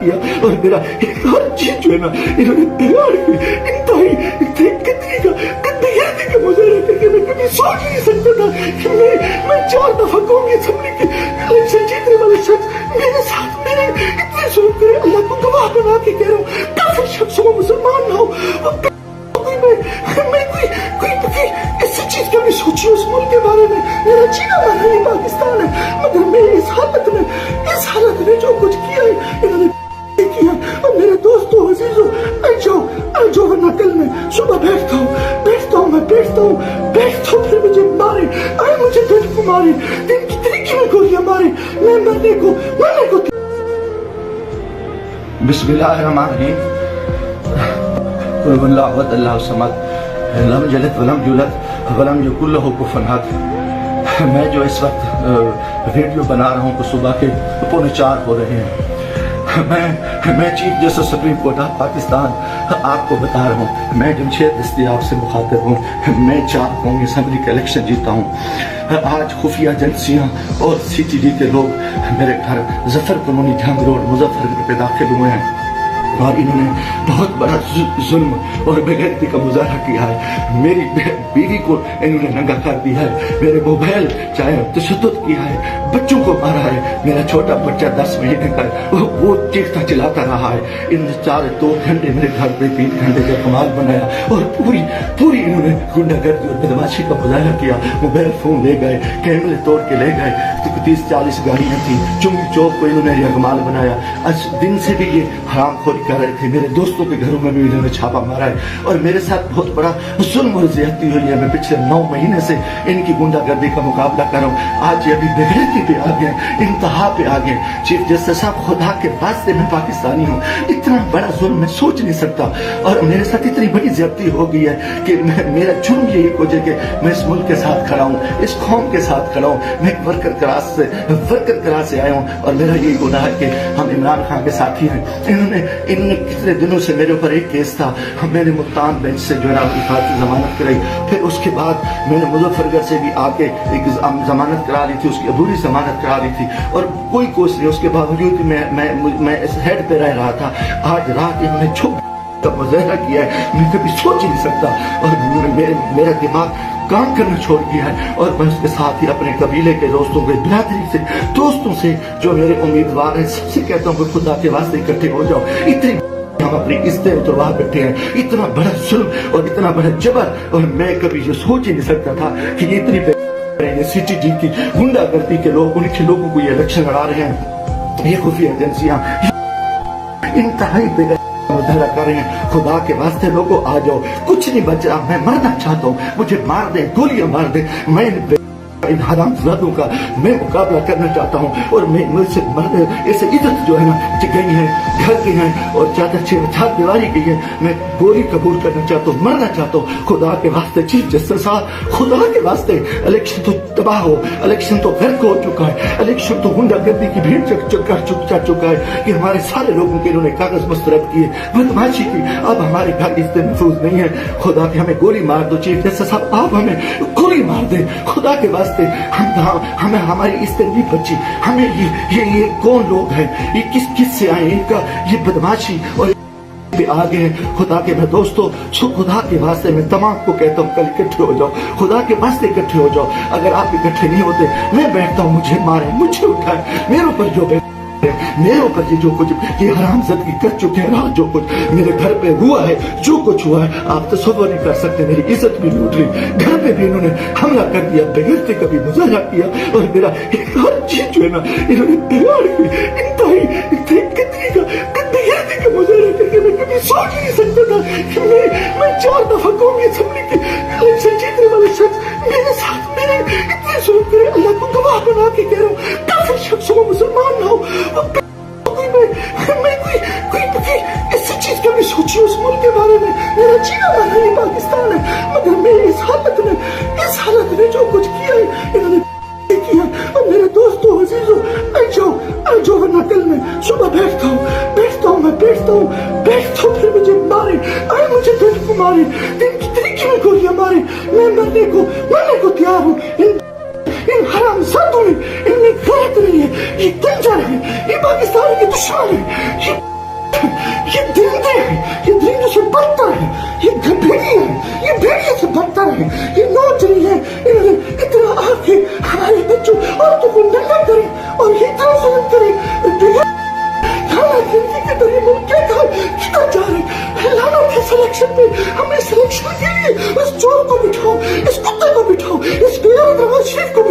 اور میرا ہر چیز جو ہے نا انہوں نے بگاڑ کے انتہائی گندی کا مظاہرہ کر کے میں کبھی سوچ نہیں سکتا تھا کہ میں 4 دفعہ قومی اسمبلی کے الیکشن جیتنے والے شخص میرے ساتھ میرے اتنے ظلم کرے. اللہ کو گواہ بنا کے کہہ رہا ہوں کافر شخص ہو مسلمان نہ ہو میں کوئی ایسی چیز کبھی سوچی اس ملک کے بارے میں. میرا جینا مانا یہ پاکستان ہے مگر میں اس حالت میں جو کچھ کیا ہے انہوں نے کیا. اور میرے دوستوں عزیزوں آ جاؤ ورنہ کل میں صبح بیٹھتا ہوں پھر مجھے مارے مجھے دن کو مارے دن کی طریقے میں گولیاں مارے میں مرنے کو بسم اللہ الرحمن الرحیم. قل اللہ احد اللہ الصمد لم یلد ولم یولد ولم یکن لہ کفوا احد. میں جو اس وقت ویڈیو بنا رہا ہوں کہ صبح کے 3:45 ہو رہے ہیں. میں chief justice supreme court of Pakistan آپ کو بتا رہا ہوں میں جمشید دستیاب سے مخاطب ہوں. میں 4 قومی اسمبلی کا الیکشن جیتا ہوں. آج خفیہ ایجنسیاں اور CTD کے لوگ میرے گھر ظفر کالونی جھنگ روڈ مظفر نگر پہ داخل ہوئے ہیں اور انہوں نے بہت بڑا ظلم اور بے غیرتی کا مظاہرہ کیا ہے. میری بیوی کو انہوں نے ننگا کر دیا ہے, میرے موبائل چاہے تشدد کیا ہے, بچوں کو مارا ہے. میرا چھوٹا بچہ 10 مہینے کا وہ چیختا چلاتا رہا ہے. ان 2 گھنٹے میرے گھر پہ 3 گھنٹے کا کمال بنایا اور پوری انہوں نے گنڈا گردی اور بدماشی کا مظاہرہ کیا. موبائل فون لے گئے, کیمرے توڑ کے لے گئے, 30-40 گاڑیاں تھیں. چنگی چوک کو انہوں نے یغمال بنایا. آج دن سے بھی یہ حرام خوری کر رہے تھے. میرے دوستوں کے گھروں میں بھی انہوں نے چھاپا مارا ہے اور میرے ساتھ بہت بڑا ظلم اور زیادتی ہوئی ہے. میں پچھلے 9 مہینے سے ان کی گنڈا گردی کا مقابلہ کر رہا ہوں. آج یہ ابھی بے غیرتی پہ آ گئے, انتہا پہ آ گئے. چیف جسٹس صاحب خدا کے واسطے میں پاکستانی ہوں, اتنا بڑا ظلم میں سوچ نہیں سکتا اور میرے ساتھ اتنی بڑی زیادتی ہو گئی ہے کہ میرا جرم یہی وجہ کہ میں اس ملک کے ساتھ کھڑا ہوں, اس قوم کے ساتھ کھڑا ہوں. میں ایک ورکر کلاس سے آیا ہوں اور میرا یہی گناہ ہے کہ ہم عمران خان کے ساتھی ہیں. انہوں نے کتنے دنوں سے میرے اوپر ایک کیس تھا. میں نے ملتان بینچ سے جو ہے کی ضمانت کرائی. پھر اس کے بعد میں نے مظفر گڑھ سے بھی آ کے ایک ضمانت کرا لی تھی, اس کی ابوری ضمانت کرا لی تھی اور کوئی کوشش نہیں. اس کے باوجود میں اس ہیڈ پہ رہ رہا تھا. آج رات انہوں نے چھپ کا مظاہرہ کیا ہے, میں کبھی سوچ ہی نہیں سکتا اور میرا دماغ کام کرنا چھوڑ دیا ہے. اور میں اس کے ساتھ ہی اپنے قبیلے کے دوستوں کے برادری سے دوستوں سے جو میرے امیدوار ہیں سب سے کہتا ہوں کہ خدا کے واسطے اکٹھے ہو جاؤ. اتنی ہم اپنی عزتیں اتروا بیٹھے ہیں, اتنا بڑا ظلم اور اتنا بڑا جبر, اور میں کبھی یہ سوچ ہی نہیں سکتا تھا کہ یہ اتنی CTD کی گنڈا گردی کے لوگ ان کے لوگوں کو یہ الیکشن لڑا رہے ہیں. یہ خفیہ ایجنسیاں انتہائی مظاہرہ کر رہے ہیں. خدا کے واسطے لوگوں آ جاؤ, کچھ نہیں بچ رہا, میں مرنا چاہتا ہوں, مجھے مار دیں, گولیاں مار دیں. میں ان حرام زادوں کا میں مقابلہ کرنا چاہتا ہوں اور میں مجھ سے مرد ایسے عزت جو ہے نا گئی ہیں, گھر گئی ہیں اور چادر 6 دیواری گئی ہے. میں گولی قبول کرنا چاہتا ہوں, مرنا چاہتا ہوں. خدا کے واسطے چیف جسٹس صاحب, خدا کے واسطے الیکشن تو تباہ ہو, الیکشن تو غرق ہو چکا ہے, الیکشن تو گنڈا گردی کی بھیڑ چڑھ چکا ہے کہ ہمارے سارے لوگوں کے انہوں نے کاغذ مسترد کیے, بدماشی کی. اب ہمارے گھر عزت محفوظ نہیں ہے. خدا کے ہمیں گولی مار دو چیف جسٹس صاحب, آپ ہمیں گولی مار دیں خدا کے واسطے. ہمیں ہماری عزت نہیں بچی. ہمیں یہ کون لوگ ہیں, یہ کس سے آئے, ان کا یہ بدماشی اور آگے ہیں. خدا کے میں دوستوں خدا کے واسطے میں تمام کو کہتا ہوں کل اکٹھے ہو جاؤ, خدا کے واسطے اکٹھے ہو جاؤ. اگر آپ اکٹھے نہیں ہوتے میں بیٹھتا ہوں, مجھے مارے, مجھے اٹھائے, میرے اوپر جو میرے اوپر یہ جو کچھ یہ حرام زدگی کر چکے ہیں, جو کچھ میرے گھر پہ ہوا ہے, جو کچھ ہوا ہے آپ تصور نہیں کر سکتے. میری عزت بھی لوٹ لی, گھر پہ بھی انہوں نے حملہ کر دیا, بغیرتی کا بھی مظاہرہ کیا اور میرا ہر چیز جو ہے نا انہوں نے بگاڑ کے انتہائی گندی کا مظاہرہ کر کے میں کبھی سوچ نہیں سکتا تھا کہ میں 4 دفعہ قومی اسمبلی کے الیکشن جیتنے والے شخص میرے ساتھ میرے اتنے ظلم کرے. اللہ کو گواہ بنا کے کہہ رہا ہوں کافر شخص ہو مسلمان نہ ہو. میں کوئی ایسی چیز کبھی سوچی اس ملک کے بارے میں. میرا جینا مانا یہ پاکستان ہے مگر میں اس حالت میں جو کچھ کیا ہے انہوں نے کیا. اور میرے دوستوں عزیزوں آ جاؤ ورنہ کل میں صبح بیٹھتا ہوں پھر مجھے مارے مجھے دن کو مارے, دن کی طریقے میں گولیاں مارے. میں مرنے کو تیار ہوں. ان حرام زادوں نے رہتے نہیں ہے، یہ دن جا رہے ہیں، یہ پاکستان کے دشمن ہے، یہ درندے ہیں، یہ درندوں سے بڑھتا ہے، یہ بھیڑی ہے، یہ بھیڑیے سے بڑھتا ہے، یہ نوجوان ہے، انہوں نے اتنا آ کے ہمارے بچوں عورتوں کو ننگا کرے اور اتنا ظلم کرے، کدھر جا رہے لعنت ہے سلیکشن پہ، ہمیں سلیکشن کے لیے اس چور کو بٹھاؤ، اس کتے کو بٹھاؤ، اس بے نواز شریف کو